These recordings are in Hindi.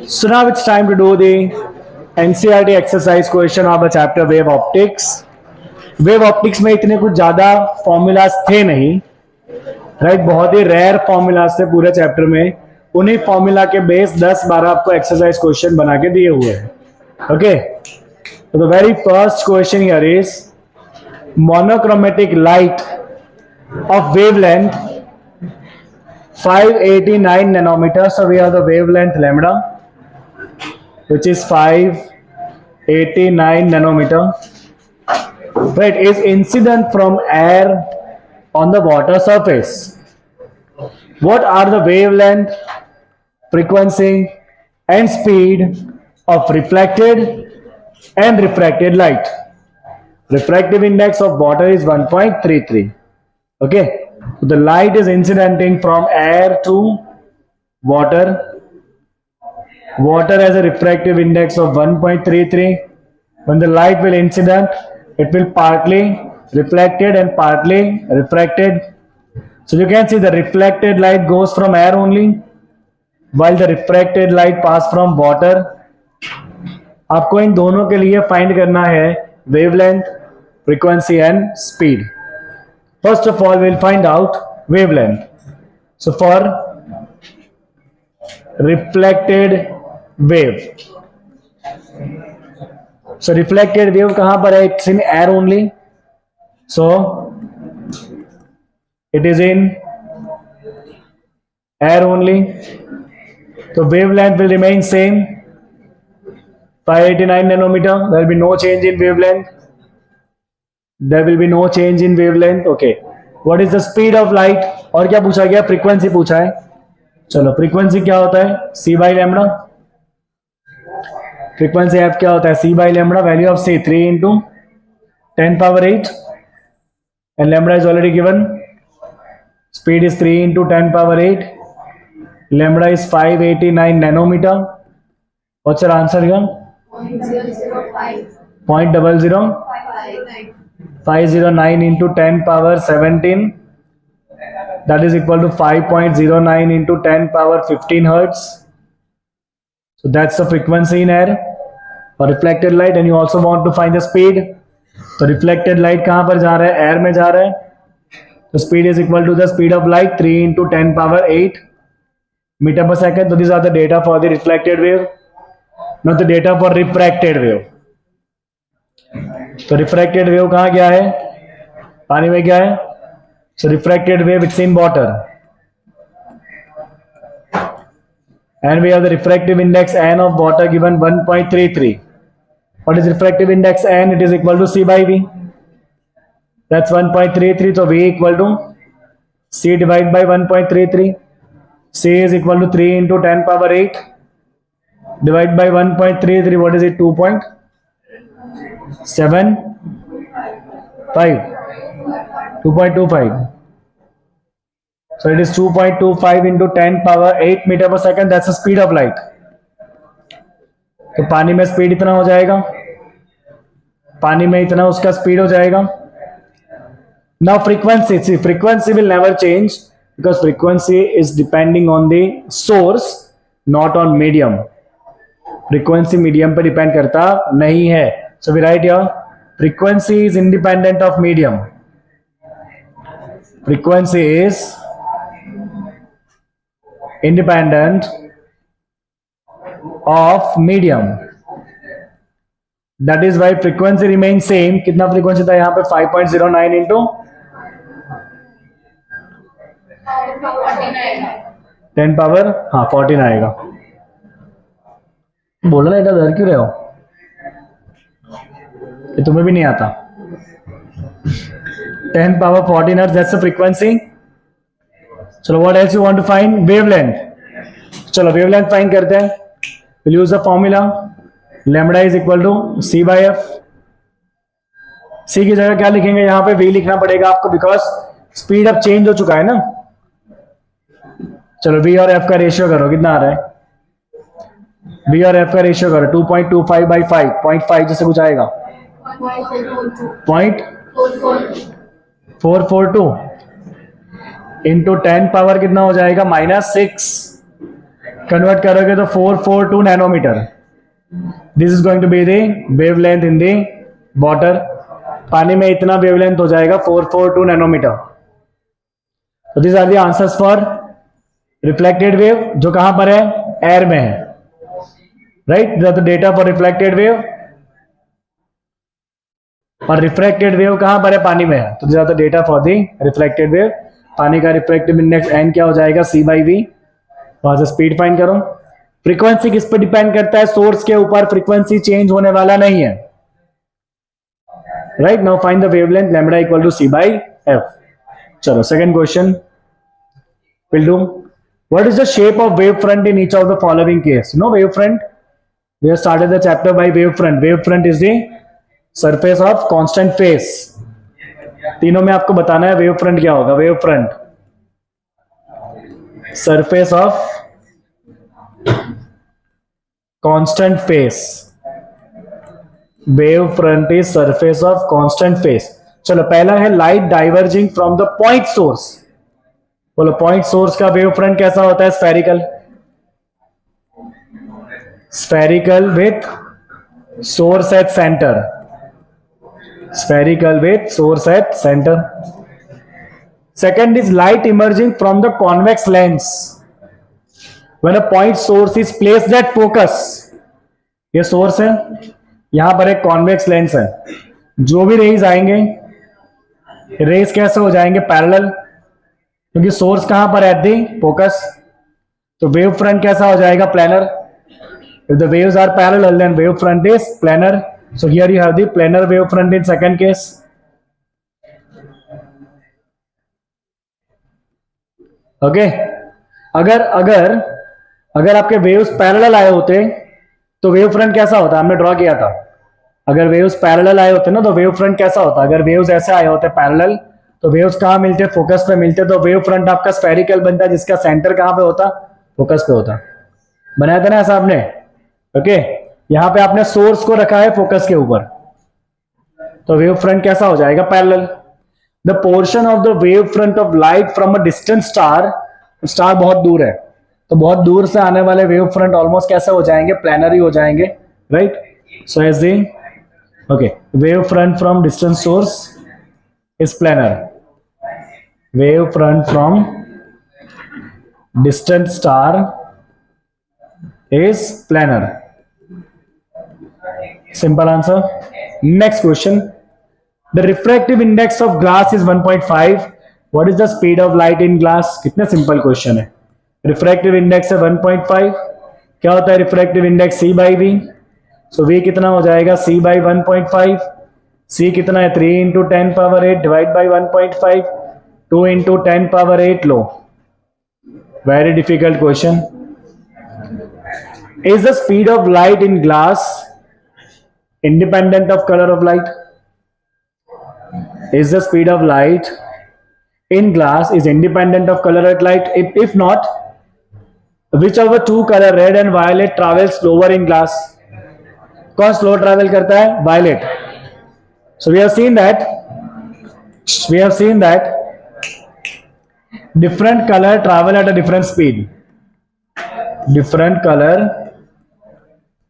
So now it's time to do the NCERT exercise question of the chapter wave optics. Wave optics में इतने कुछ ज्यादा फॉर्मूलाज थे नहीं, राइट, बहुत ही रेयर फॉर्मूलाज थे पूरे चैप्टर में. उन्हीं फॉर्मूला के बेस 10-12 आपको एक्सरसाइज क्वेश्चन बना के दिए हुए हैं. ओके, तो the very first question here is monochromatic light of wavelength 589 nanometers. So we have the wavelength lambda, which is 589 nanometer, right, is incident from air on the water surface. What are the wavelength, frequency and speed of reflected and refracted light? Refractive index of water is 1.33. Okay, so the light is incidenting from air to water. Water has a refractive index of 1.33. When the light will incident, it will partly reflected and partly refracted. So you can see the reflected light goes from air only, while the refracted light pass from water. आपको इन दोनों के लिए फाइंड करना है wavelength, frequency and speed. First of all, we'll find out wavelength. So for reflected wave, so reflected wave कहां पर है? It's in air only, so it is in air only. So wavelength will remain same, 589 nanometer. There will be no change in wavelength. There will be no change in wavelength. Okay, what is the speed of light? और क्या पूछा गया? फ्रीक्वेंसी पूछा है. चलो, फ्रीक्वेंसी क्या होता है? c by lambda. Frequency f क्या होता है? c by lambda. Value of c 3 into 10 power 8 and lambda is already given. Speed is 3 into 10 power 8. Lambda is 589 nanometer. What's your answer here? 0.00509 into 10 power 17, that is equal to 5.09 into 10 power 15 hertz. So that's the frequency in air for reflected light. And you also want to find the speed. तो reflected light कहां पर जा रहा है? air में जा रहा है. तो speed is equal to the speed of light 3 into 10 power 8 meter per second. So these are the data for the reflected wave, not the data for refracted wave. तो रिफ्रैक्टेड वेव कहां गया है? पानी में गया है. So refracted wave it's in water and we have the refractive index n of water given 1.33. What is refractive index n? It is equal to c by v. That's 1.33. So v equal to c divided by 1.33. c is equal to 3 into 10 power 8 divided by 1.33. What is it? 2.75. So it is 2.25 into 10 power 8 meter per second. That's the speed of light. तो पानी में स्पीड इतना हो जाएगा, पानी में इतना उसका स्पीड हो जाएगा. Now frequency, see, frequency will never change because frequency is depending on the source, not on medium. Frequency medium पे डिपेंड करता नहीं है. So we write here frequency is independent of medium. Frequency is independent of medium. That is why frequency remains same. कितना frequency था यहाँ पे? 5.09 into 10 power 14 आएगा. बोलो ना, इधर क्यों रहे हो? ये तुम्हें भी नहीं आता. 10 power 14 hertz, that's the frequency. चलो, what else you want to find? Wavelength. चलो wavelength find करते हैं. We'll use the formula. Lambda is equal to c by f. c की जगह क्या लिखेंगे? यहाँ पे v लिखना पड़ेगा आपको बिकॉज स्पीड अब चेंज हो चुका है ना. चलो v और f का रेशियो करो. कितना आ रहा है? v और f का रेशियो करो. 2.25 by 5, 0.5 जैसे कुछ आएगा. 0.442 इंटू 10 पावर कितना हो जाएगा? -6. कन्वर्ट करोगे तो 442 nanometer. This is going to be the wavelength in the water. पानी में इतना वेवलेंथ हो जाएगा 442 नैनोमीटर. तो this are the answers for reflected wave, जो कहां पर है, एयर में है. Right, the data for reflected wave. और रिफ्रैक्टेड वेव कहां पर है, पानी में है. तो this are the data for the reflected wave. पानी का रिफ्रैक्टिव इंडेक्स एन क्या हो जाएगा, सी बाई वी. वहां से स्पीड फाइंड करो. फ्रीक्वेंसी किस पर डिपेंड करता है, सोर्स के ऊपर. फ्रीक्वेंसी चेंज होने वाला नहीं है. Right, now find the wavelength lambda equal to c by f. चलो second question we'll do. What is the shape of wavefront in each of the following case. No wavefront, we have started the chapter by wavefront. Wavefront is the surface of constant phase. तीनों में आपको बताना है वेव फ्रंट क्या होगा. Wavefront, surface of constant phase. Wavefront is surface of constant face. चलो पहला है light diverging from the point source. बोलो पॉइंट सोर्स का वेव फ्रंट कैसा होता है, spherical. Spherical with source at centre. Spherical with source at center. Second is light emerging from the convex lens when a point source is placed at focus. ये सोर्स है, यहां पर एक कॉन्वेक्स लेंस है. जो भी रेज आएंगे, रेज कैसे हो जाएंगे, पैरेलल, क्योंकि सोर्स कहां पर है, एट दी फोकस. तो वेव फ्रंट कैसा हो जाएगा, planar. If the waves are parallel, then wave front is planar. So here you have the planar wave front in second case. Okay. अगर आपके वेव्स पैरेलल आए होते तो वेव फ्रंट कैसा होता, हमने ड्रॉ किया था. अगर वेव्स पैरेलल आए होते ना तो वेव फ्रंट कैसा होता. अगर वेव्स ऐसे आए होते पैरेलल, तो वेव्स कहां मिलते, फोकस पे मिलते. तो वेव फ्रंट आपका स्फेरिकल बनता, जिसका सेंटर कहां पे होता, फोकस पे होता. बनाया था ना ऐसा आपने. ओके, यहां पे आपने सोर्स को रखा है फोकस के ऊपर, तो वेव फ्रंट कैसा हो जाएगा, parallel. The portion of the wave front of light from a distant star. Star बहुत दूर है, तो बहुत दूर से आने वाले वेव फ्रंट ऑलमोस्ट कैसे हो जाएंगे, प्लानर ही हो जाएंगे. Right, so as the okay, wave front from distant source is planar. Wave front from distant star is planar. Simple answer. Next question. The refractive index of glass is 1.5. What is the speed of light in glass? कितने simple question है. Refractive index है 1.5. क्या होता है refractive index, C by V. So V कितना हो जाएगा, C by 1.5. C कितना है, 3 into 10 power 8 divide by 1.5. 2 into 10 power 8 low. Very difficult question. Is the speed of light in glass independent of color of light? Is the speed of light in glass is independent of color of light? If not, which of the two color, red and violet, travel slower in glass? कौन slow travel करता है, violet. So we have seen that different color travel at a different speed. Different color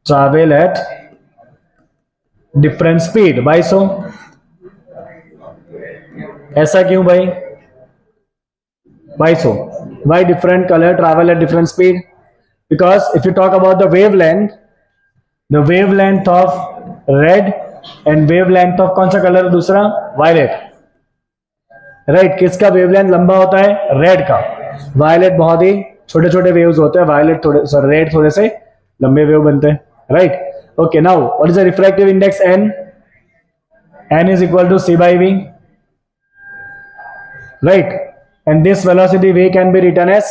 travel at different speed. Why so? ऐसा क्यों भाई? Why so? Why different color travel at different speed? Because if you talk about the wavelength of red and wavelength of कौन सा कलर दूसरा, violet. राइट, किसका वेवलेंथ लंबा होता है, रेड का. वायलेट बहुत ही छोटे छोटे वेव्स होते हैं, वायलेट थोड़े, रेड थोड़े से लंबे वेव बनते हैं. Right, okay. Now what is the refractive index, n. N is equal to c by v. Right, and this velocity v can be written as,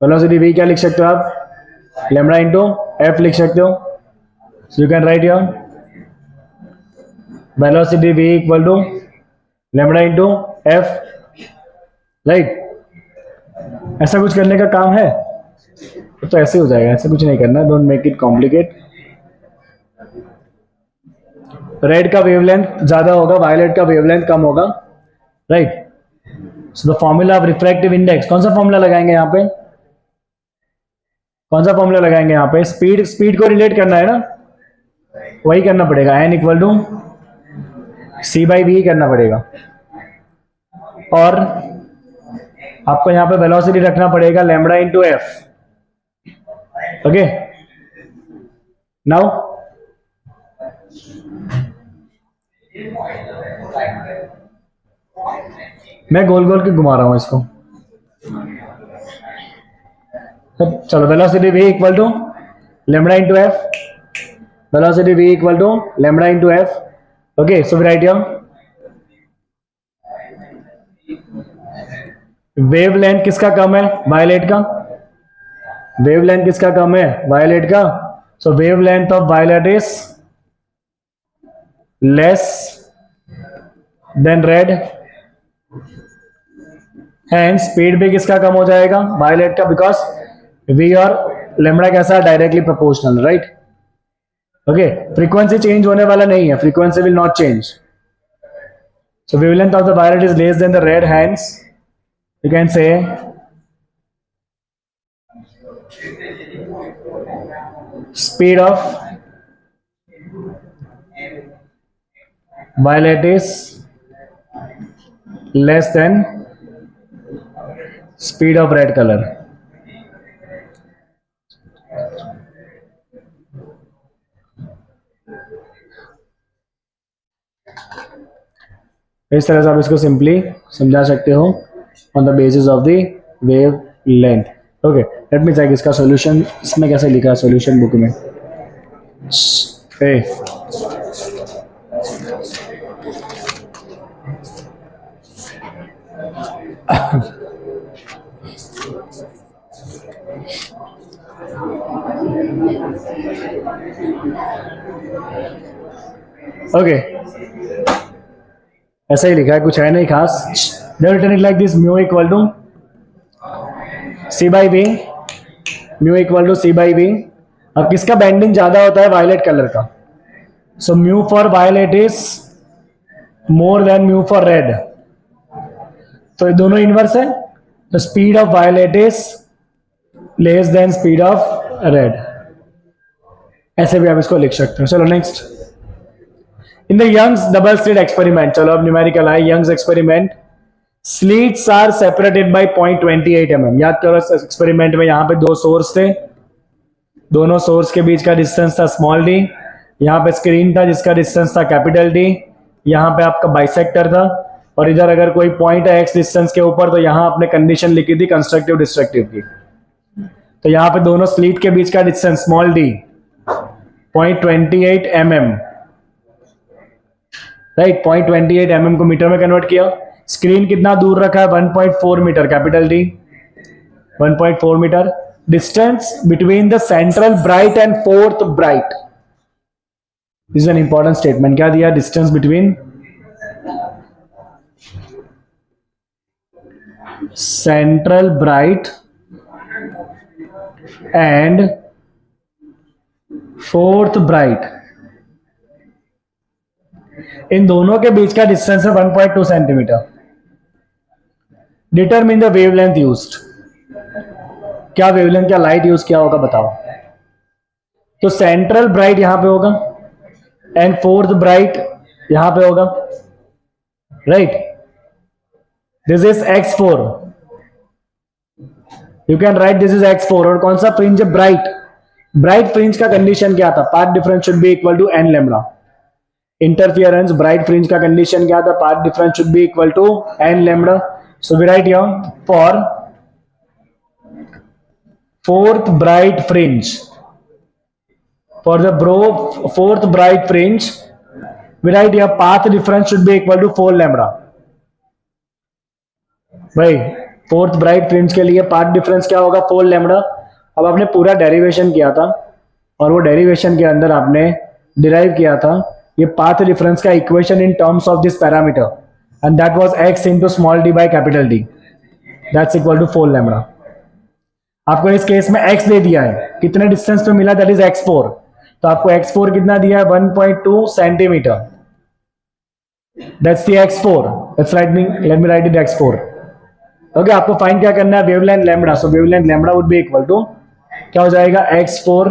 velocity v क्या लिख सकते हो आप, लैम्डा इंटू एफ लिख सकते हो. So you can write your velocity v equal to lambda into f. Right, ऐसा कुछ करने का काम है तो ऐसे हो जाएगा, ऐसा कुछ नहीं करना. Don't make it complicate. Red का वेवलेंथ ज्यादा होगा, वायलेट का वेवलेंथ कम होगा. Right, so the formula of refractive index, कौन सा फॉर्मूला लगाएंगे यहाँ पे, कौन सा फॉर्मूला लगाएंगे यहाँ पे? स्पीड को रिलेट करना है ना, वही करना पड़ेगा, n इक्वल टू c/v करना पड़ेगा। और आपको यहाँ पे वेलोसिटी रखना पड़ेगा lambda into f. Okay, now मैं गोल गोल के घुमा रहा हूं इसको। तो चलो, velocity v equal to lambda into f, velocity v equal to lambda into f. Okay, so right here wavelength किसका कम है? वायलेट का। वेवलेंथ किसका कम है? वायलेट का। So wavelength of violet is less than red, and speed भी किसका कम हो जाएगा? वायलेट का, बिकॉज वी और लैम्बडा कैसा? Directly proportional, right? Okay, frequency change होने वाला नहीं है, frequency will not change. So wavelength of the violet is less than the red, hence you can say speed of violet is less than speed of red color। इस तरह से आप इसको सिंपली समझा सकते हो on the basis of the wavelength। okay, let me check इसका solution, इसमें कैसे लिखा है solution book में। ओके, ऐसा ही लिखा है, कुछ है नहीं खास। They written it like this: mu equal to c/v, mu equal to c/v। अब किसका बेंडिंग ज्यादा होता है? वायलेट कलर का। So mu for violet is more than mu for red, तो ये दोनों इनवर्स है। तो speed of violet is less than speed of red, ऐसे भी आप इसको लिख सकते हो। चलो next, in the Young's double slit experiment. चलो अब न्यूमेरिकल आए, Young's experiment. Slits are separated by 0.28 mm। याद करो, एक्सपेरिमेंट में यहां पे दो सोर्स थे, दोनों सोर्स के बीच का डिस्टेंस था स्मॉल डी, यहाँ पे स्क्रीन था जिसका डिस्टेंस था कैपिटल डी, यहाँ पे आपका बाइसेक्टर था, और इधर अगर कोई पॉइंट है x डिस्टेंस के ऊपर तो यहाँ आपने कंडीशन लिखी थी कंस्ट्रक्टिव डिस्ट्रक्टिव की। तो यहाँ पे दोनों स्लीट के बीच का distance small d 0.28 mm, right? 0.28 mm को मीटर में कन्वर्ट किया। स्क्रीन कितना दूर रखा है? 1.4 metre, capital D 1.4 metre. Distance between the central bright and fourth bright, this is an important statement. क्या दिया? Distance between central bright and fourth bright, इन दोनों के बीच का डिस्टेंस है 1.2 centimetre. Determine the wavelength used. क्या वेवलेंथ, क्या लाइट यूज किया होगा बताओ? तो सेंट्रल ब्राइट यहां पे होगा एंड फोर्थ ब्राइट यहां पे होगा, right? This is x4, you can write this is x4। और कौन सा फ्रिंज है? ब्राइट। ब्राइट फ्रिंज का कंडीशन क्या था? Path difference should be equal to n lambda. Interference bright fringe का कंडीशन क्या था? Path difference should be equal to n lambda. So we write here for fourth bright fringe, for the fourth bright fringe we write here path difference should be equal to 4 lambda। भाई फोर्थ ब्राइट फ्रिंज के लिए पाथ डिफरेंस क्या होगा? 4 लैम्बडा। अब आपने पूरा डेरिवेशन किया था और वो डेरिवेशन के अंदर आपने डिराइव किया था ये पाथ डिफरेंस का equation in terms of this parameter, and that was x into small d by capital D, that's equal to 4 lambda. आपको इस केस में x दे दिया है, कितने डिस्टेंस पे मिला? That is x4। तो आपको x4 कितना दिया है? 1.2 centimeter, that's the x4। Let me write it x4। Okay, आपको फाइंड क्या करना है? Wavelength lambda. So wavelength lambda would be equal to क्या हो जाएगा x4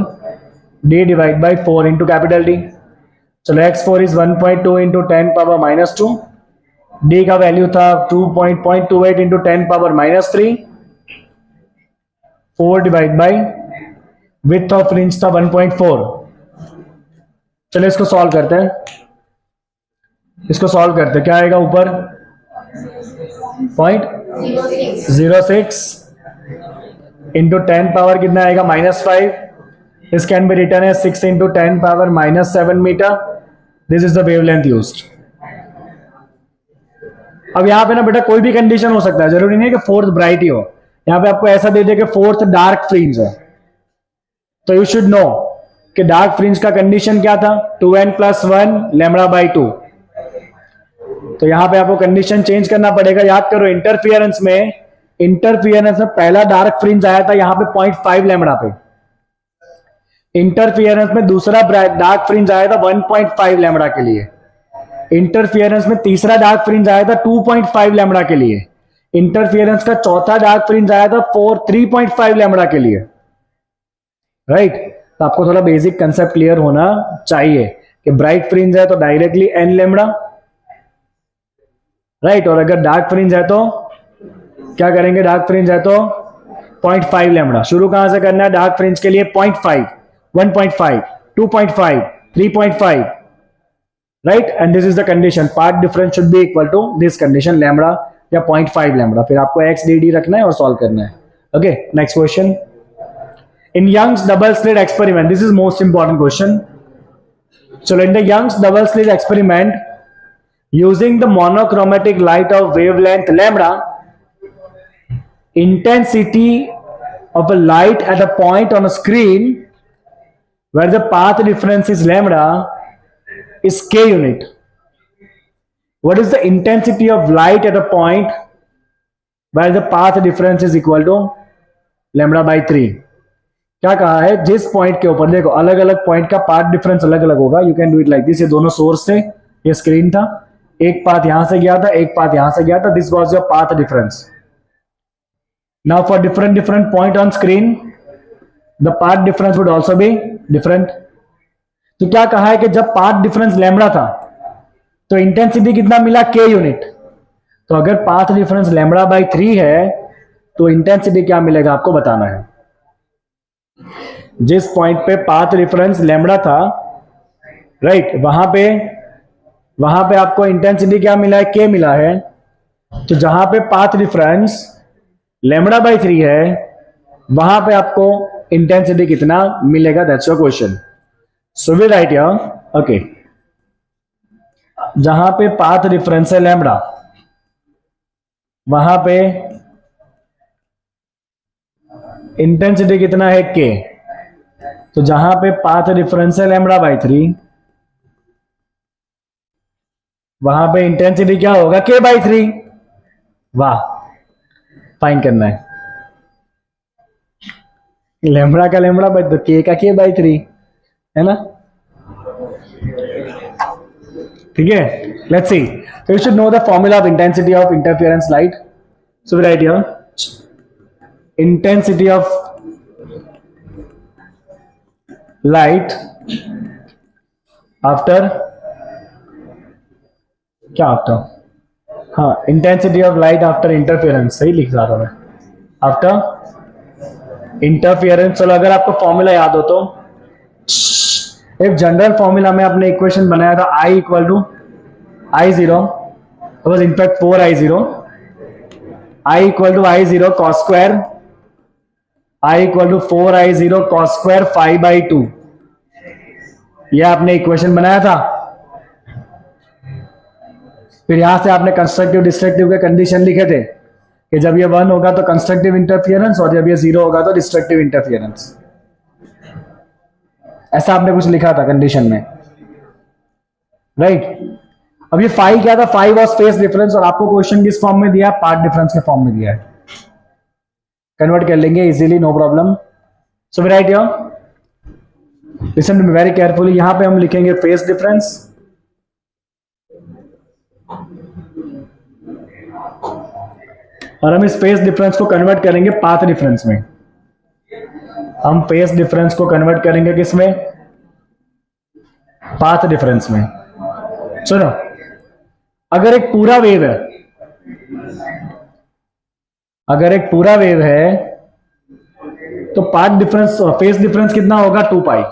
d divide by 4 into capital D. चलो x4 is 1.2 into 10 power -2, d का वैल्यू था 2.28 into 10 power -3, 4 divide by width of fringe था 1.4। चलो इसको सॉल्व करते हैं, इसको सॉल्व करते हैं। क्या आएगा ऊपर 0.06 इंटू 10 पावर कितना आएगा -5। This can be written as 6 into 10 power -7 meter. This is the wavelength used. अब यहां पे ना बेटा कोई भी कंडीशन हो सकता है, जरूरी नहीं है कि फोर्थ ब्राइट ही हो। यहां पे आपको ऐसा दे दिया कि फोर्थ डार्क फ्रिंज है, तो यू शुड नो कि डार्क फ्रिंज का कंडीशन क्या था, 2n+1 λ/2। तो यहां पे आपको कंडीशन चेंज करना पड़ेगा। याद करो इंटरफियरेंस में पहला डार्क फ्रिंज आया था यहां पे 0.5 लैम्बडा पे। इंटरफियरेंस में दूसरा डार्क फ्रिंज आया था 1.5 लैम्बडा के लिए। इंटरफियरेंस में तीसरा डार्क फ्रिंज आया था 2.5 लैम्बडा के लिए। इंटरफियरेंस का चौथा डार्क फ्रिंज आया था 3.5 लैम्बडा के लिए। राइट तो आपको थोड़ा बेसिक कंसेप्ट क्लियर होना चाहिए कि ब्राइट फ्रिंज है तो डायरेक्टली n लैम्बडा, राइट। और अगर डार्क फ्रिंज है तो क्या करेंगे, डार्क फ्रिंज है तो 0.5 लैम्बडा। शुरू कहां से करना है डार्क फ्रिंज के लिए, 0.5, 1.5, 2.5, 3.5, right. And this is the condition, path difference should be equal to this condition lambda या 0.5 लैम्बडा। फिर आपको x dd रखना है और सॉल्व करना है। Okay next question, in Young's double slit experiment, this is most important question. So in the Young's double slit experiment, using the monochromatic light of wavelength lambda, intensity of a light at a point on a screen where the path difference is lambda is k unit. What is the intensity of light at a point where the path difference is equal to λ/3? क्या कहा है, जिस पॉइंट के ऊपर देखो अलग अलग पॉइंट का पाथ डिफरेंस अलग अलग होगा। You can do it like this, ये दोनों सोर्स थे, ये स्क्रीन था, एक पाथ यहां से गया था, एक पाथ यहां से गया था, this was your path difference. Now for different point on screen the path difference would also be different. तो क्या कहा है कि जब पाथ डिफरेंस लैम्बडा था तो इंटेंसिटी कितना मिला, k यूनिट। तो अगर पाथ डिफरेंस λ/3 है तो इंटेंसिटी क्या मिलेगा आपको बताना है। जिस पॉइंट पे पाथ रेफरेंस लैम्बडा था, राइट, वहां पे आपको इंटेंसिटी क्या मिला है, k मिला है। तो जहां पे पाथ रेफरेंस λ/3 है वहां पे आपको इंटेंसिटी कितना मिलेगा, that's your question. So we write here, okay, जहां पे पाथ रेफरेंस है लैम्बडा वहां पे इंटेंसिटी कितना है, k। तो जहां पे पाथ डिफरेंस है λ/3 वहां पे इंटेंसिटी क्या होगा, k/3। वाह, फाइन करना है, लैम्बडा का लैम्बडा बाई तो k का k/3 है ना, ठीक है। Let's see, so you should know the formula of intensity of interference light. So we write here intensity of light after क्या आफ्टर, हाँ, intensity of light after interference, सही लिख रहा था मैं, आफ्टर इंटरफियरेंस। चलो अगर आपको फॉर्मूला याद हो तो एक जनरल फॉर्मूला में आपने इक्वेशन बनाया था I equal to I0, was in fact 4I0, I equal to I0 cos square, I equal to 4I0 cos square 5/2। यह आपने इक्वेशन बनाया था। फिर यहां से आपने कंस्ट्रक्टिव डिस्ट्रक्टिव के कंडीशन लिखे थे कि जब ये 1 होगा तो कंस्ट्रक्टिव इंटरफियरेंस और जब ये 0 होगा तो डिस्ट्रक्टिव इंटरफियरेंस। ऐसा आपने कुछ लिखा था कंडीशन में, राइट। अब ये फाई क्या था, फाई वाज फेस डिफरेंस, और आपको क्वेश्चन किस फॉर्म में दिया है, पार्ट डिफरेंस के फॉर्म में दिया है। कन्वर्ट कर लेंगे easily, no problem. So we write here, listen to me very carefully, यहां पे हम लिखेंगे फेस डिफरेंस, और हम इस फेस डिफरेंस को कन्वर्ट करेंगे पाथ डिफरेंस में। हम फेस डिफरेंस को कन्वर्ट करेंगे किसमें? पाथ डिफरेंस में। सुनो, अगर एक पूरा वेव है, अगर एक पूरा वेव है तो पाथ डिफरेंस, फेस डिफरेंस कितना होगा? 2 पाई।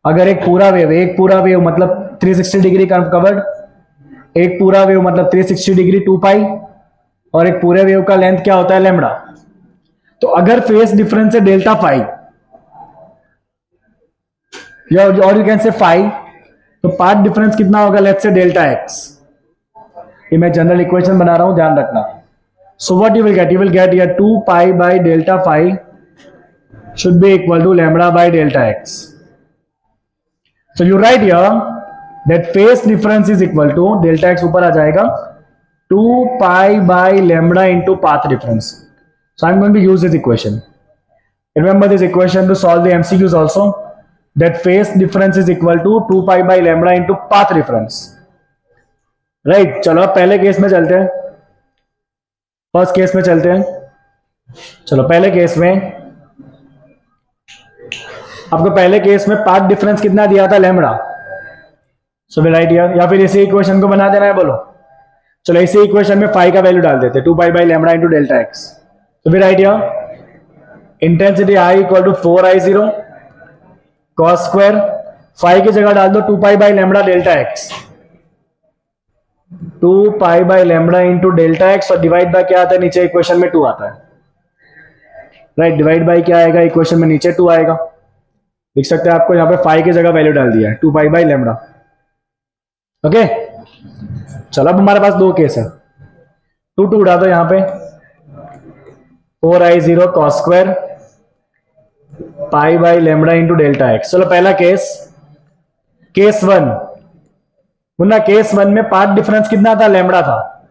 अगर एक पूरा वेव मतलब 360 डिग्री कवर्ड, एक पूरा वेव मतलब 360 डिग्री 2 पाई, और एक पूरे वेव का लेंथ क्या होता है? लैम्बडा। तो अगर फेस डिफरेंस है डेल्टा फाई, और यू कैन से फाई, तो पाथ डिफरेंस कितना होगा? Let's say delta x. ये मैं जनरल इक्वेशन बना रहा हूं, ध्यान रखना। So what you will get? You will get here 2 pi by delta phi should be equal to lambda by delta x. So you write here that phase difference is equal to delta x ऊपर आ जाएगा 2 pi by lambda into path difference. So I'm going to use this equation. Remember this equation to solve the MCQs also. That phase difference is equal to 2 pi by lambda into path difference. Right? चलो अब पहले केस में चलते हैं, फर्स्ट केस में चलते हैं। चलो पहले केस में आपको पहले केस में पाथ डिफरेंस कितना दिया था? Lambda. So will write here, या फिर इसी इक्वेशन को बना देना है, बोलो। चलो इसी इक्वेशन में फाई का वैल्यू डाल देते, 2 pi by lambda into delta x. तो will write here intensity I equal to 4I0 cos square, phi की जगह डाल दो 2 pi by lambda delta x, 2 pi by lambda into delta x, और डिवाइड बाय क्या आता है? नीचे इक्वेशन में 2 आता है, राइट। डिवाइड बाय क्या आएगा? इक्वेशन में नीचे 2 आएगा, लिख सकते हैं। आपको यहाँ पे फाई की जगह वैल्यू डाल दिया है 2 पाई बाई लैम्बडा। ओके, चलो अब हमारे पास 2 केस है, 2 उड़ा दो यहाँ पे, 4I0 cos square pi by lambda into delta x. चलो पहला केस, केस 1 मुन्ना, केस 1 में पाथ डिफरेंस कितना था? लैम्बडा था,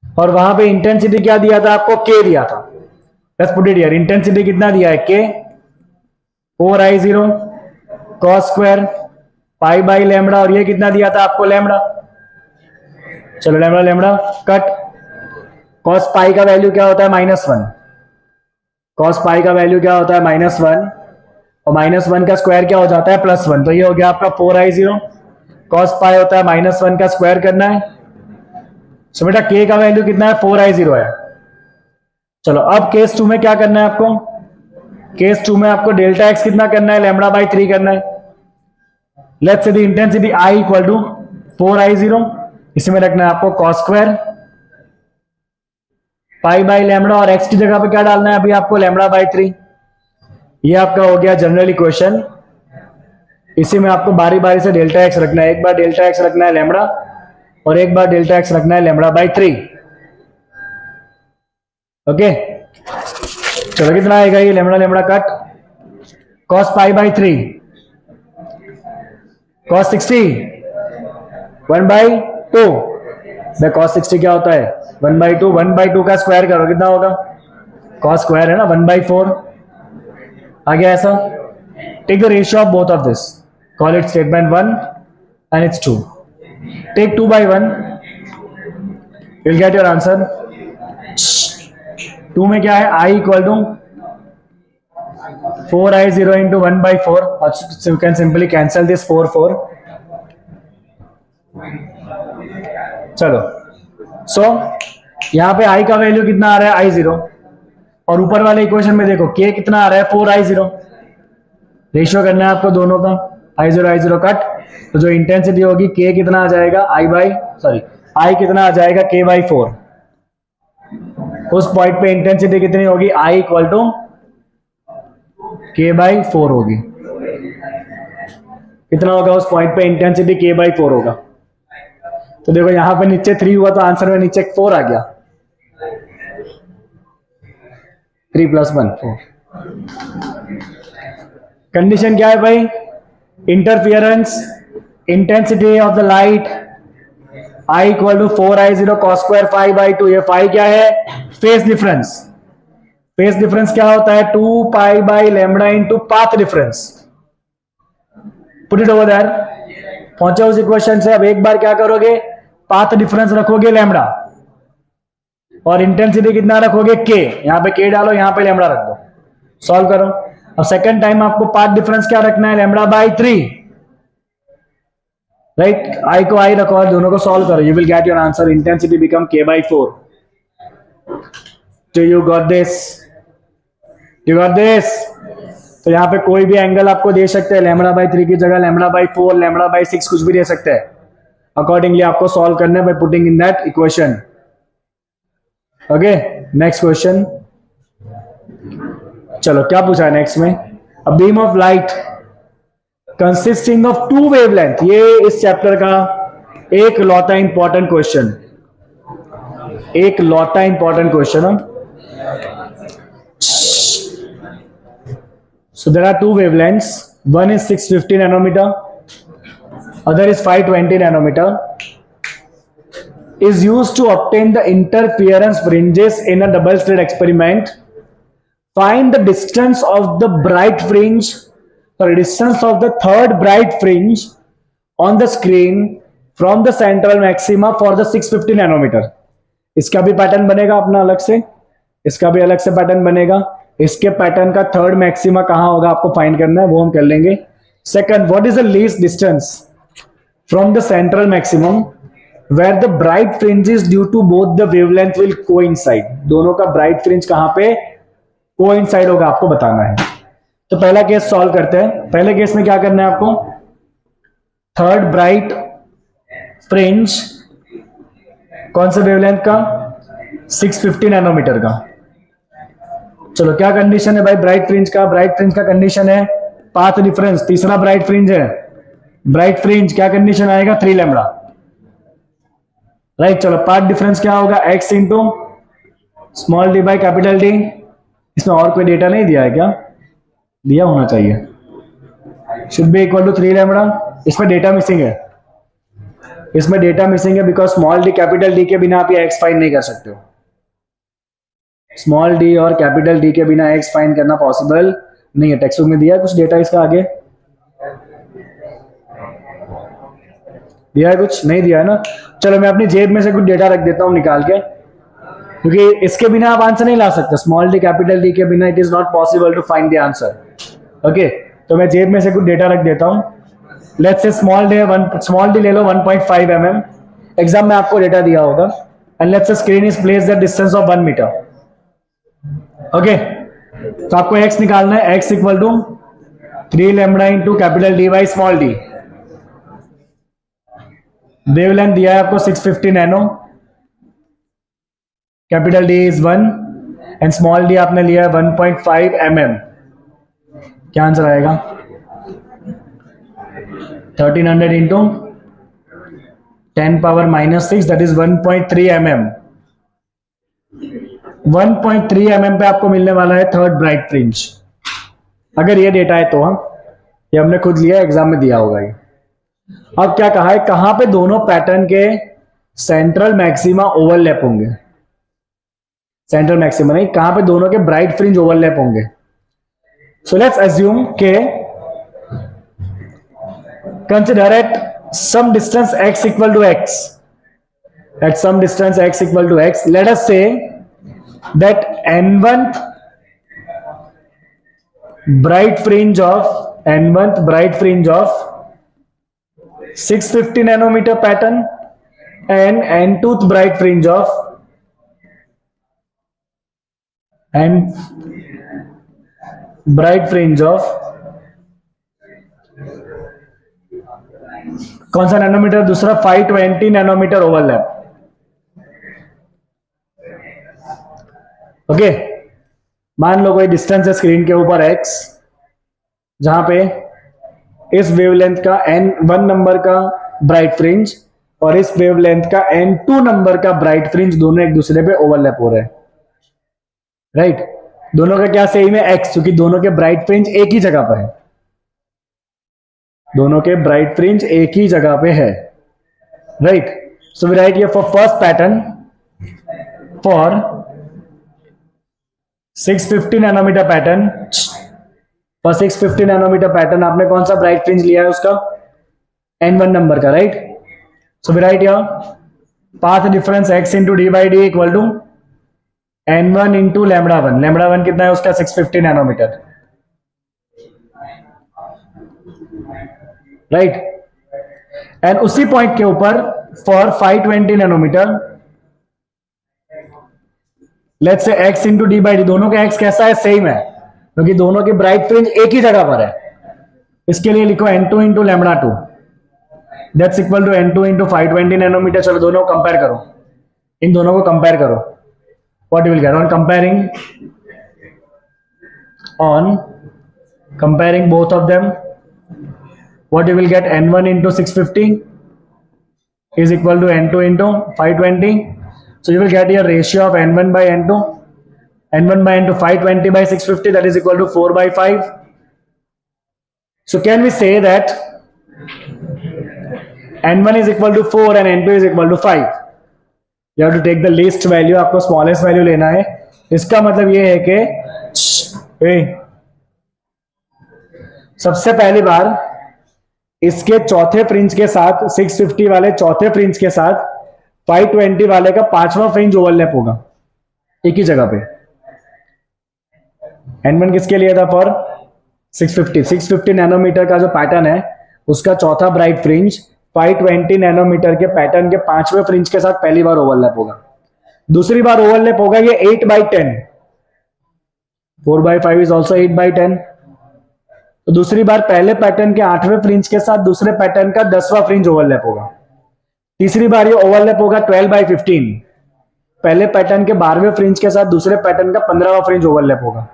और वहां पे इंटेंसिटी क्या दिया था आपको? के दिया था। Let's put it here, intensity कितना दिया है? के, 4I0 cos square pi by lambda, और ये कितना दिया था आपको? लैम्बडा। चलो lambda lambda cut, cos pi का वैल्यू क्या होता है? -1। कॉस पाई का वैल्यू क्या होता है? -1, और -1 का स्क्वायर क्या हो जाता है? +1। तो ये हो गया आपका 4I0 कॉस पाई होता है -1 का स्क्वायर करना है। सो बेटा के का वैल्यू कितना है? 4I0 है। चलो अब केस 2 में क्या करना है आपको? केस 2 में आपको डेल्टा एक्स कितना करना है? लैम्बडा बाई 3 करना है। Let's say the intensity I equal to 4I0, इसी में रखना है आपको cos square pi by lambda, और एक्स की जगह पे क्या डालना है अभी आपको? Lambda by 3। ये आपका हो गया जनरल इक्वेशन। इसी में आपको बारी बारी से डेल्टा एक्स रखना है, एक बार डेल्टा एक्स रखना है लैम्बडा, और एक बार डेल्टा एक्स रखना है लैम्बडा बाई 3। ओके, चलो कितना आएगा ये? Lambda lambda cut, cos pi by 3 cos 60 1/2। Cos 60 क्या होता है? 1/2। 1/2 का स्क्वायर करो, कितना होगा? कॉस स्क्वायर है ना, 1/4 आ गया ऐसा। Take the ratio of both of this, call it statement 1 and it's 2। Take 2/1, you will get your answer. 2 में क्या है? I equal to 4I0 into 1/4, you can simply cancel this 4 चलो, सो यहां पे I का वैल्यू कितना आ रहा है? I0, और ऊपर वाले इक्वेशन में देखो K कितना आ रहा है? 4I0। रेशियो करना है आपको दोनों का, I0 कट, तो जो इंटेंसिटी होगी K कितना आ जाएगा? I कितना आ जाएगा? K/4। उस पॉइंट पे इंटेंसिटी कितनी होगी? I इक्वल टू K/4 होगी। कितना होगा उस पॉइंट पे? इंटेंसिटी K/4 होगा। तो देखो यहां पे नीचे 3 हुआ, तो आंसर में नीचे 4 आ गया। 3 + 1 4। कंडीशन क्या है भाई? Interference, intensity of the light I equal to 4I0 cos square phi by 2। ये फाई क्या है? Phase difference. फेस डिफरेंस क्या होता है? 2 pi by lambda into path difference. Put it over there. पहुंचे उस इक्वेशन से। अब एक बार क्या करोगे? पाथ डिफरेंस रखोगे लैम्बडा, और इंटेंसिटी कितना रखोगे? K। यहां पे K डालो, यहां पे लैम्बडा रख दो। सॉल्व करो। अब सेकंड टाइम आपको पाथ डिफरेंस क्या रखना है, लैम्बडा बाई 3, राइट। आई को आई रखो और दोनों को सॉल्व करो, you will get your answer, intensity become k/4। तो you got this, you got this. तो यहाँ पे कोई भी एंगल आपको दे सकते हैं, लैम्बडा बाई 3 की जगह लैम्बडा बाई 4, लैम्बडा बाई 6 कुछ भी दे सकते हैं। अकॉर्डिंगली आपको सॉल्व करना है by putting in that equation. Okay, next question. चलो क्या पूछा है नेक्स्ट में, a beam of light consisting of 2 wavelength, ये इस चैप्टर का एक लौता इंपॉर्टेंट क्वेश्चन, एक लौता इंपॉर्टेंट क्वेश्चन है। So there are 2 wavelengths, one is 650 nanometer, other is 520 nanometer, is used to obtain the interference fringes in a double slit experiment. Find the distance of the bright fringe, distance of the third bright fringe on the screen from the central maxima for the 650 nanometer. इसका भी पैटर्न बनेगा अपना अलग से, इसका भी अलग से पैटर्न बनेगा। इसके पैटर्न का थर्ड मैक्सिमा कहां होगा आपको फाइंड करना है, वो हम कर लेंगे। Second, what is the least distance from the central maximum where the bright fringes due to both the wavelength will coincide, दोनों का ब्राइट फ्रिंज कहां पे कोइंसाइड होगा आपको बताना है। तो पहला केस सॉल्व करते हैं। पहले केस में क्या करना है आपको, थर्ड ब्राइट फ्रिंज कौन से वेवलेंथ का, 650 नैनोमीटर का। चलो क्या कंडीशन है भाई ब्राइट फ्रिंज का, ब्राइट फ्रिंज का कंडीशन है पाथ डिफरेंस, तीसरा ब्राइट फ्रिंज है, ब्राइट फ्रिंज क्या कंडीशन आएगा, 3 लैम्बडा, राइट। चलो पाथ डिफरेंस क्या होगा, x into small D by capital D. इसमें और कोई डेटा नहीं दिया है क्या, दिया होना चाहिए, should be equal to 3 lambda. इसमें डेटा मिसिंग है, इसमें डेटा मिसिंग है because small d capital D के बिना आप ये x फाइंड नहीं कर सकते हो। स्मॉल डी और कैपिटल डी के बिना x फाइंड करना पॉसिबल नहीं है। टेक्स्ट बुक में दिया है कुछ डेटा इसका, आगे दिया है कुछ, नहीं दिया है ना। चलो मैं अपनी जेब में से कुछ डेटा रख देता हूं निकाल के, क्योंकि इसके बिना आप आंसर नहीं ला सकते, स्मॉल डी कैपिटल डी के बिना it is not possible to find the answer. Okay, तो मैं जेब में से कुछ डेटा रख देता हूं। लेट्स से स्मॉल डी ले लो 1.5 mm, एग्जाम में आपको डेटा दिया होगा। And let's say screen is placed at distance of 1 meter. Okay, तो आपको x निकालना है, x equal to 3 lambda into capital D by small d. Wavelength दिया है आपको 650 nano, capital D is 1 and small d आपने लिया है 1.5 mm। क्या आंसर आएगा, 1300 into 10 power -6 that is 1.3 mm। 1.3 mm पे आपको मिलने वाला है थर्ड ब्राइट फ्रिंज, अगर ये डेटा है तो। हम ये हमने खुद लिया, एग्जाम में दिया होगा ये। अब क्या कहा है, कहां पे दोनों पैटर्न के सेंट्रल मैक्सिमा ओवरलैप होंगे, सेंट्रल मैक्सिमा नहीं, कहां पे दोनों के ब्राइट फ्रिंज ओवरलैप होंगे। सो लेट्स अज्यूम के consider at some distance x equal to x, at some distance x equal to x, let us say that n1th bright fringe of 650 nanometer pattern and n2th bright fringe of कौन सा नैनोमीटर, दूसरा 520 नैनोमीटर ओवरलैप। ओके, मान लो कोई डिस्टेंस है स्क्रीन के ऊपर x, जहां पे इस वेवलेंथ का n1 नंबर का ब्राइट फ्रिंज और इस वेवलेंथ का n2 नंबर का ब्राइट फ्रिंज दोनों एक दूसरे पे ओवरलैप हो रहे हैं, राइट। दोनों का क्या सेम है, x, क्योंकि दोनों के ब्राइट फ्रिंज एक ही जगह पर है, दोनों के ब्राइट फ्रिंज एक ही जगह पे है, right. So we write here for first pattern, for 650 nanometer pattern, for 650 nanometer pattern आपने कौन सा ब्राइट फ्रिंज लिया है, उसका n1 नंबर का, right. So we write here path difference x into d by D equal to n1 into λ1, λ1 कितना है उसका 650 नैनोमीटर, राइट। एंड उसी पॉइंट के ऊपर for 520 nanometre let's say x into d by D, दोनों का x कैसा है, सेम है, क्योंकि दोनों की ब्राइट फ्रिंज एक ही जगह पर है। इसके लिए लिखो n2 into λ2 that's equal to n2 into 520 nanometre. चलो दोनों को कंपेयर करो, इन दोनों को कंपेयर करो, what you will get on comparing both of them, what you will get, n1 into 650 is equal to n2 into 520. So you will get your ratio of n1 by n2, n1 by n2 520 by 650, that is equal to 4 by 5. So can we say that n1 is equal to 4 and n2 is equal to 5? You have to take the least value, आपको smallest value लेना है। इसका मतलब ये है कि सबसे पहली बार इसके चौथे फ्रिंज के साथ 650 वाले चौथे फ्रिंज के साथ 520 वाले का पांचवा फ्रिंज ओवरलैप होगा एक ही जगह पे। n1 किसके लिए था, फॉर 650 नैनोमीटर का जो पैटर्न है उसका चौथा ब्राइट फ्रिंज 520 नैनोमीटर के पैटर्न के पांचवें फ्रिंज के साथ पहली बार ओवरलैप होगा। दूसरी बार ओवरलैप होगा ये 8/10, 4/5 इज ऑल्सो 8/10। तो दूसरी बार पहले पैटर्न के 8वें फ्रिंज के साथ दूसरे पैटर्न का 10वां फ्रिंज ओवरलैप होगा। तीसरी बार ये ओवरलैप होगा 12/15, पहले पैटर्न के 12वें फ्रिंज के साथ दूसरे पैटर्न का 15वां फ्रिंज ओवरलैप होगा।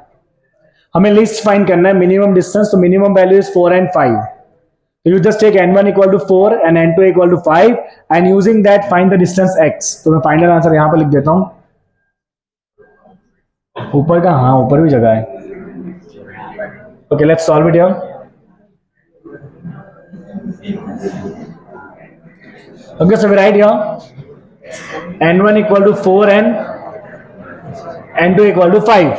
हमें लिस्ट फाइंड करना है मिनिमम डिस्टेंस, तो मिनिमम वैल्यू इज 4 and 5। तो you just take n1 equal to 4 and n2 equal to 5 and using that find the distance x। तो मैं फाइनल आंसर यहां पर लिख देता हूं, ऊपर का, हाँ ऊपर भी जगह है। Okay, let's solve it here. Okay, so we write here n1 equal to 4 and n2 equal to 5.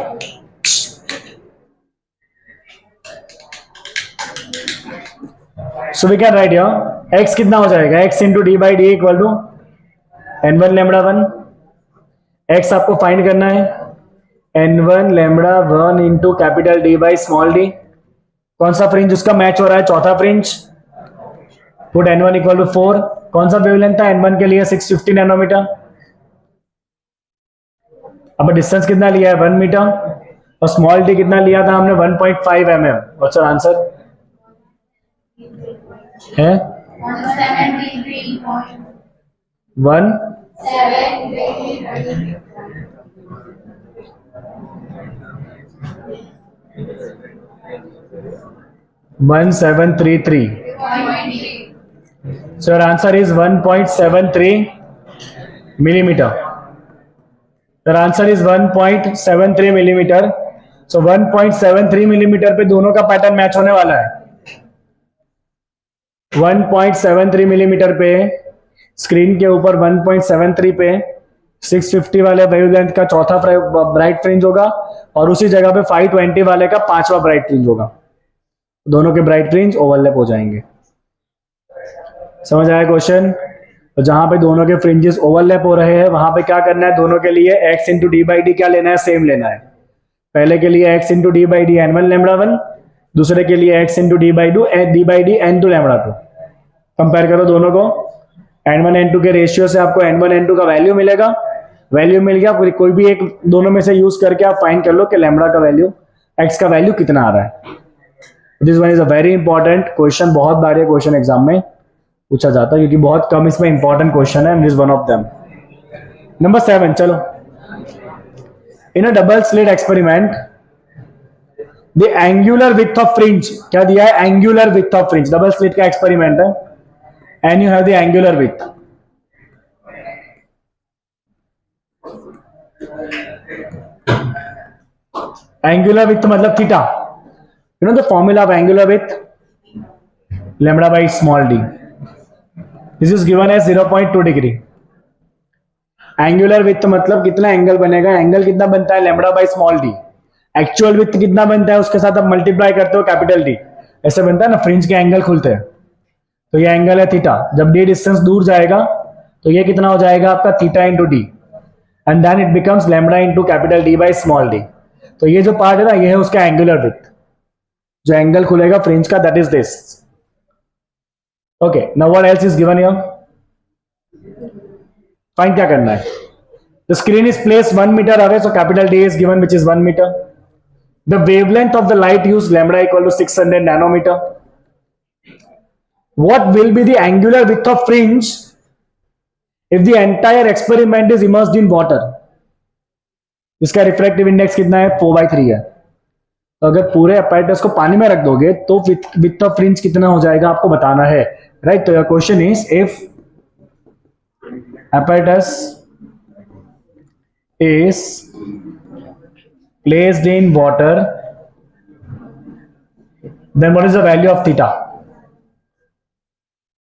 So we can write here x कितना हो जाएगा, x into d by d equal to n1 λ1। x आपको फाइंड करना है n1 λ1 into capital D by small d। कौन सा फ्रिंज उसका मैच हो रहा है, चौथा fringe. Put n1 equal to 4, कौन सा वेवलेंथ था n1 के लिए 650 नैनोमीटर। अब डिस्टेंस कितना लिया है 1 मीटर और स्मॉल d कितना लिया था हमने 1.5 mm। व्हाट्स योर आंसर है 1733। So your answer is 1.73 millimeter. Your answer is 1.73 millimeter. So 1.73 millimeter पे दोनों का पैटर्न मैच होने वाला है। 1.73 मिलीमीटर पे स्क्रीन के ऊपर 1.73 पे 650 वाले वेवलेंथ का चौथा ब्राइट फ्रिंज होगा और उसी जगह पे 520 वाले का पांचवा ब्राइट फ्रिंज होगा। दोनों के ब्राइट फ्रिंज ओवरलैप हो जाएंगे। समझ आया क्वेश्चन? तो जहां पे दोनों के फ्रिंजेस ओवरलैप हो रहे हैं वहां पे क्या करना है, दोनों के लिए x into d by D क्या लेना है, सेम लेना है। पहले के लिए x into d by D n1 λ1, दूसरे के लिए x into d by D n2 λ2। Compare करो दोनों को, n1 n2 के रेशियो से आपको n1 n2 का वैल्यू मिलेगा। वैल्यू मिल गया, कोई भी एक दोनों में से यूज करके आप फाइंड कर लो कि लैम्बडा का वैल्यू, x का वैल्यू कितना आ रहा है। This one is a very important question, बहुत बार ये क्वेश्चन एग्जाम में पूछा जाता है क्योंकि बहुत कम इसमें इंपॉर्टेंट क्वेश्चन है। This one of them. Number 7, चलो। In a double slit experiment the angular width of fringe, क्या दिया है, angular width of fringe. Double slit का एक्सपेरिमेंट है and you have the angular width. Angular width मतलब theta. You know the formula of angular width, lambda by small d. This is given as 0.2 degree. Angular width मतलब कितना एंगल बनेगा, एंगल कितना बनता है lambda by small D. Actual width कितना बनता है उसके साथ आप मल्टीप्लाई करते हो कैपिटल डी, ऐसे बनता है ना, फ्रिंज के एंगल खुलते हैं। तो ये एंगल है थीटा। जब डी डिस्टेंस दूर जाएगा तो ये कितना हो जाएगा आपका, theta into D. And then it becomes lambda into capital D by small D. तो ये जो पार्ट है ना, ये है उसका एंगुलर विड्थ, जो एंगल खुलेगा फ्रिंज का, that is this. Okay, now what else is given here? Find क्या करना है? The screen is placed 1 metre away, so capital D is given which is 1 metre. The wavelength of the light use lambda equal to 600 nanometre. What will be the angular width of fringe if the entire experiment is immersed in water? इसका रिफ्रैक्टिव इंडेक्स कितना है? 4/3 है। तो अगर पूरे apparatus को पानी में रख दोगे तो विड्थ ऑफ फ्रिंज कितना हो जाएगा आपको बताना है, राइट? तो your question is if apparatus is placed in water, then what is the value of theta?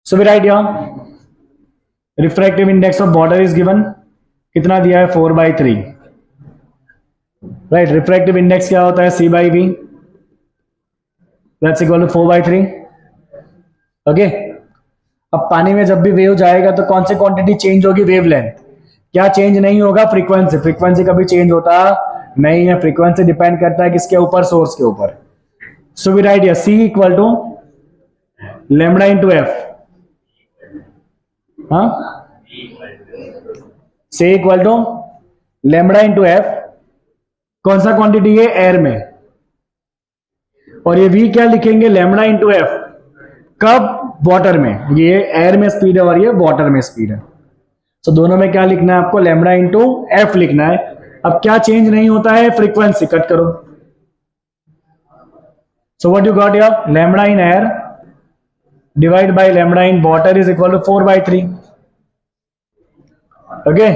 So we write here refractive index of water is given, कितना दिया है? 4/3, राइट? रिफ्रैक्टिव इंडेक्स क्या होता है? C by V, that's equal to 4/3। Okay, अब पानी में जब भी वेव जाएगा तो कौन सी क्वांटिटी चेंज होगी? वेवलेंथ। क्या चेंज नहीं होगा? फ्रीक्वेंसी। फ्रीक्वेंसी कभी चेंज होता नहीं है, फ्रीक्वेंसी डिपेंड करता है किसके ऊपर? सोर्स के ऊपर। So we write here C equal to lambda into F। हाँ, C equal to lambda into F. कौन सा क्वांटिटी है? एयर में। और ये V क्या लिखेंगे? Lambda into F. कब? वाटर में। ये एयर में स्पीड है और ये वाटर में स्पीड है। तो दोनों में क्या लिखना है आपको? लैम्बडा इंटू एफ लिखना है। अब क्या चेंज नहीं होता है? फ्रीक्वेंसी। कट करो। सो what you got here? Lambda in air divided by lambda in water is equal to 4/3. Okay,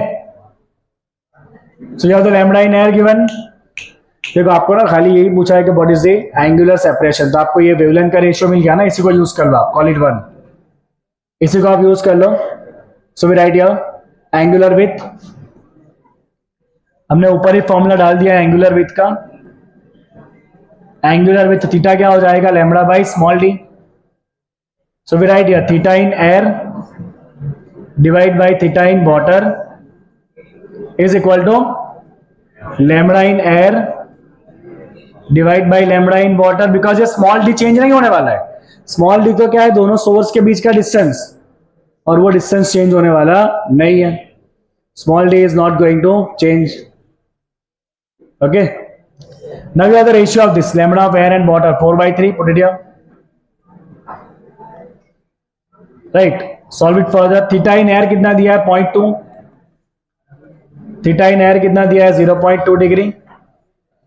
so you have the lambda in air given. देखो आपको ना खाली यही पूछा है कि what is the angular separation, तो आपको ये वेवलेंथ का रेशियो मिल गया ना, इसी को यूज कर लो आप, कॉल इट 1, इसी को आप यूज कर लो। So we write here angular width, हमने ऊपर ही फॉर्मूला डाल दिया एंगुलर विड्थ का। एंगुलर विड्थ थीटा क्या हो जाएगा? Lambda by small d. So we write here theta in air divided by theta in water is equal to lambda in air divided by lambda in water, because ये small d चेंज नहीं होने वाला है। स्मॉल d तो क्या है? दोनों सोर्स के बीच का डिस्टेंस, और वो डिस्टेंस चेंज होने वाला नहीं है। Small d is not going to change. Okay, now we have the ratio of this lambda of air and water 4/3. Put it here. Right, solve it further. Theta in air कितना दिया है? 0.2। थीटा इन एयर कितना दिया है? 0.2 degree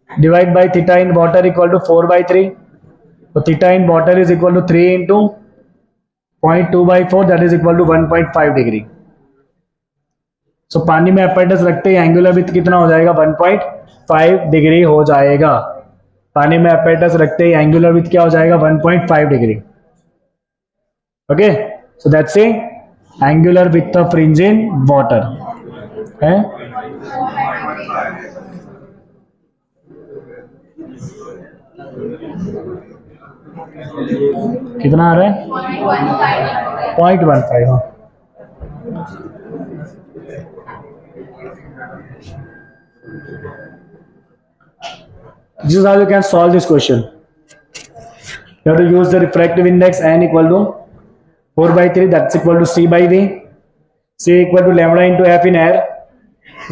divide by theta in water equal to 4/3। तो theta in water is equal to 3 into 0.2/4, that is equal to 1.5 degree. So पानी में apparatus रखते ही एंगुलर विड्थ कितना हो जाएगा? 1.5 डिग्री हो जाएगा। पानी में apparatus रखते ही एंगुलर विड्थ क्या हो जाएगा? 1.5 degree. Okay, so that's a angular width of fringe in water है। कितना आ रहा है? 0.15। हाँ, this is how you can solve this question. You have to use the refractive index n equal to 4/3, that's equal to C by V. C equal to lambda into F in air,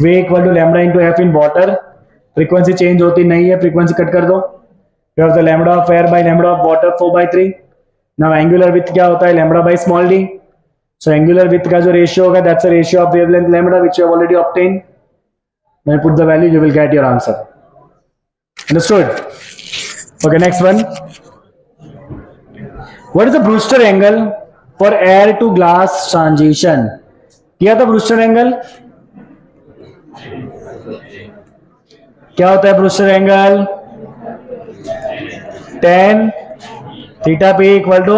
V equal to lambda into F in water. Frequency change होती नहीं है, फ्रीक्वेंसी कट कर दो। You have the lambda of air by lambda of water 4/3. Now angular width क्या होता है? lambda by small d. So angular width का जो रेशियो होगा, that's the ratio of wavelength lambda which you have already obtained. Now you put the value, you will get your answer. Understood? Okay, next one. What is the Brewster angle for air to glass transition? किया था ब्रूस्टर एंगल? क्या होता है Brewster angle? tan theta p equal to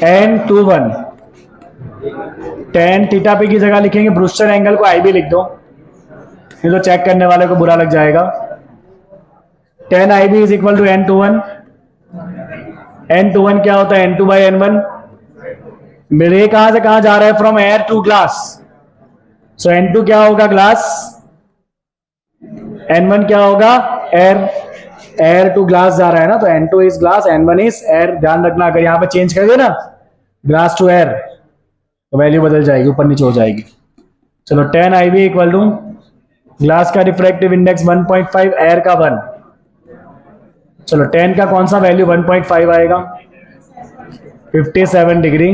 n/1। tan theta p की जगह लिखेंगे ब्रूस्टर एंगल को IB लिख दो, नहीं तो चेक करने वाले को बुरा लग जाएगा। tan IB is equal to n/1। n/1 क्या होता है? n2/n1। मेरे कहां से कहां जा रहा है? From air to glass. So N2 क्या होगा? ग्लास। N1 क्या होगा? एयर। एयर टू ग्लास जा रहा है ना, तो N2 is glass, N1 is air. ध्यान रखना, अगर यहां पे चेंज कर दिया ना ग्लास टू एयर तो वैल्यू बदल जाएगी, ऊपर नीचे हो जाएगी। चलो 10 IB इक्वल टू ग्लास का रिफ्रैक्टिव इंडेक्स 1.5, एयर का 1। चलो 10 का कौन सा वैल्यू 1.5 आएगा? 57 degree.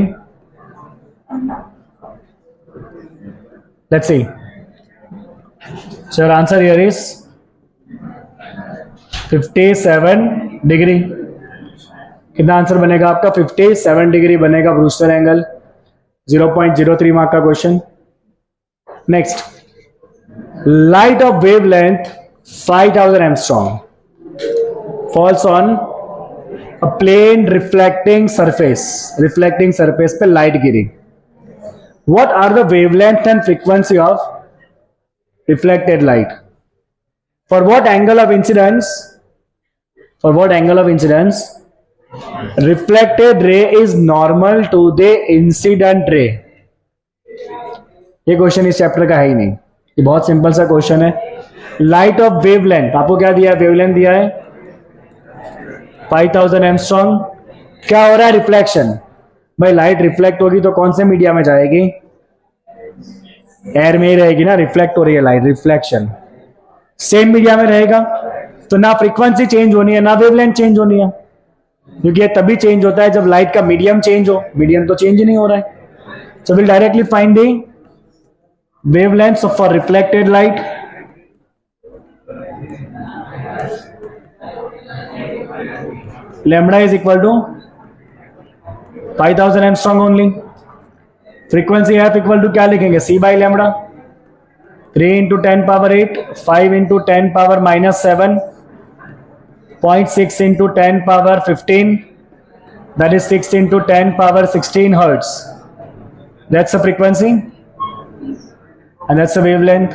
Let's see. So answer here is 57 degree. कितना आंसर बनेगा आपका? 57 डिग्री बनेगा ब्रूस्टर एंगल। 0.03 मार्क का question. Next, light of wavelength 5000 angstrom falls on a plane reflecting surface पे light Giri. What are the wavelength and frequency of reflected light? For what angle of incidence reflected ray is normal to the incident ray? ये क्वेश्चन इस चैप्टर का है ही नहीं, ये बहुत सिंपल सा क्वेश्चन है। लाइट ऑफ वेवलेंथ, आपको क्या दिया है? वेवलेंथ दिया है 5000 एंगस्ट्रॉम। क्या हो रहा है? रिफ्लेक्शन। भाई लाइट रिफ्लेक्ट होगी तो कौन से मीडिया में जाएगी? एयर में ही रहेगी ना, रिफ्लेक्ट हो रही है लाइट, रिफ्लेक्शन। सेम मीडिया में रहेगा तो ना फ्रीक्वेंसी चेंज होनी है ना वेवलेंथ चेंज होनी है, क्योंकि ये तभी चेंज होता है जब लाइट का मीडियम चेंज हो। मीडियम तो चेंज ही नहीं हो रहा है। So will directly find the wavelength for reflected light. lambda is equal to 5000 angstrom only. Frequency F equal to क्या लिखेंगे? c by lambda. 3 into 10 power 8, 5 into 10 power -7, 0.6 into 10 power 15, that is 6 into 10 power 16 hertz. That's the frequency and that's the wavelength.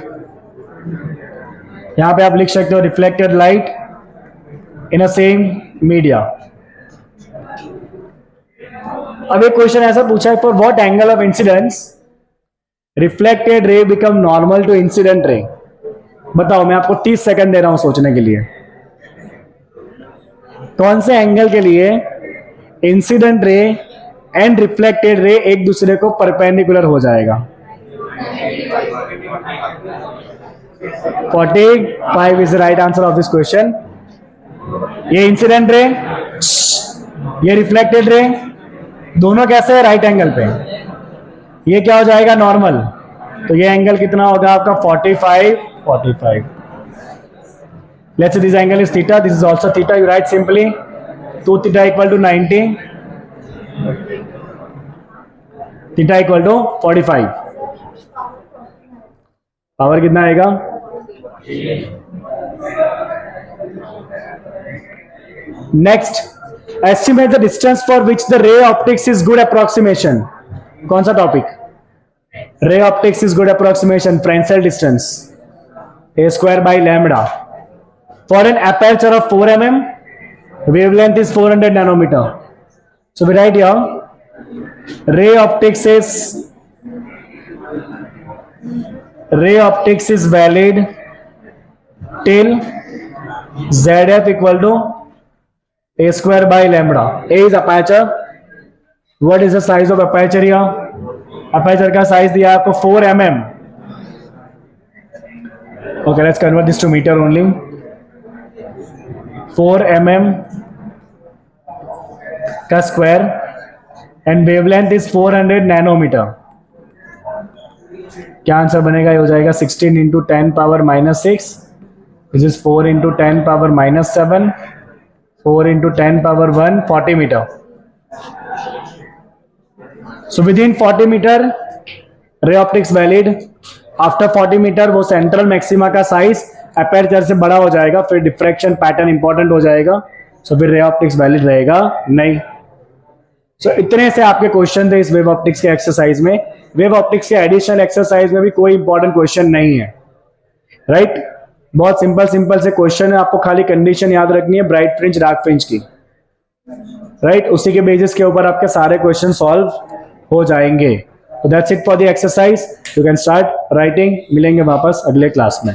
यहां पे आप लिख सकते हो reflected light in a same media. अब एक क्वेश्चन ऐसा पूछा है, for what angle of incidence reflected ray become normal to incident ray? बताओ, मैं आपको 30 सेकंड दे रहा हूं सोचने के लिए। कौन से एंगल के लिए incident ray and reflected ray एक दूसरे को परपेंडिकुलर हो जाएगा? 45 is the right answer of this question. ये इंसिडेंट रे, ये रिफ्लेक्टेड रे, दोनों कैसे है? राइट एंगल पे। ये क्या हो जाएगा? नॉर्मल। तो ये एंगल कितना होगा आपका? 45। Let's say this angle is theta, this is also theta. You write simply 2 theta equal to 90, theta equal to 45। Power कितना आएगा? Next, estimate the distance for which the ray optics is good approximation. कौन सा topic? Ray optics is good approximation, Fresnel distance a square by lambda for an aperture of 4 mm, wavelength is 400 nanometer. So we write here ray optics is valid till ZF equal to a square by lambda. A is aperture. What is the size of aperture here? Aperture का size दिया आपको 4 mm. Okay, let's convert this to meter only. 4 mm का square and wavelength is 400 nanometer. क्या आंसर बनेगा? ये हो जाएगा 16 into 10 power -6. This is 4 into 10 power -7. 4 into 10 power 1, 40 meter. So within 40 meter, ray optics valid. After 40 metre वो सेंट्रल मैक्सिमा का साइज अपर्चर से बड़ा हो जाएगा, फिर डिफ्रैक्शन पैटर्न इंपॉर्टेंट हो जाएगा, सो फिर रे ऑप्टिक्स वैलिड रहेगा नहीं। सो इतने से आपके क्वेश्चन थे इस वेव ऑप्टिक्स के एक्सरसाइज में। वेव ऑप्टिक्स के एडिशनल एक्सरसाइज में भी कोई इंपॉर्टेंट क्वेश्चन नहीं है, राइट? बहुत सिंपल से क्वेश्चन है, आपको खाली कंडीशन याद रखनी है ब्राइट फ्रिंज डार्क फ्रिंज की, राइट? उसी के बेसिस के ऊपर आपके सारे क्वेश्चन सॉल्व हो जाएंगे। तो that's it for the exercise, you can start writing. मिलेंगे वापस अगले क्लास में।